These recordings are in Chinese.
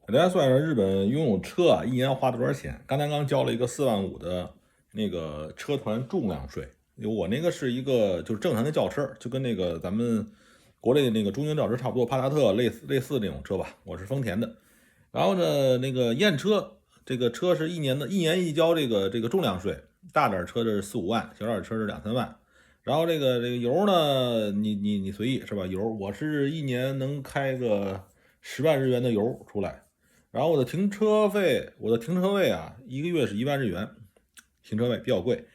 给大家算一下日本拥有车啊，一年要花多少钱？刚交了一个4.5万的那个车团重量税。我那个是一个就是正常的轿车，就跟那个咱们国内的那个中型轿车差不多，帕萨特类似那种车吧。我是丰田的。然后呢，那个验车，这个车是一年一交这个重量税，大点车是4、5万，小点车是2、3万。然后这个油呢，你随意是吧？油我是一年能开个10万日元的油出来。然后我的停车位啊，一个月是1万日元，停车位比较贵。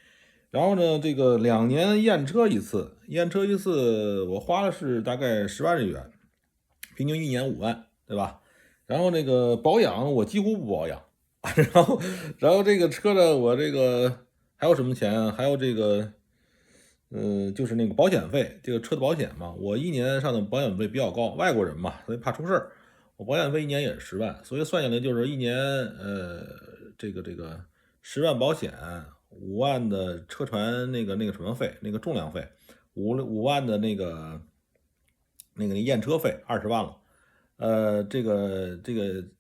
然后呢，这个2年验车一次我花的是大概10万日元，平均一年5万，对吧？然后那个保养我几乎不保养，然后这个车呢，我这个还有什么钱啊？还有这个就是那个保险费，这个车的保险嘛，我一年上的保险费比较高，外国人嘛，所以怕出事儿，我保险费一年也是10万，所以算下来就是一年这个10万保险，5万的车船那个什么费，那个重量费，五万的那个验车费20万了，这个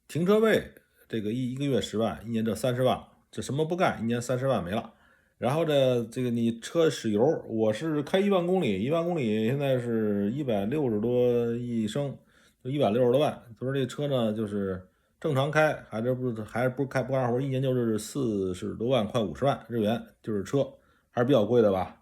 停车位，这个一个月10万，一年这30万，这什么不干，一年30万没了。然后这个你车使油，我是开1万公里，一万公里现在是160多一升，就160多万。他说这车呢，就是正常开，还是不开不干活，一年就是40多万，快50万日元，就是车还是比较贵的吧。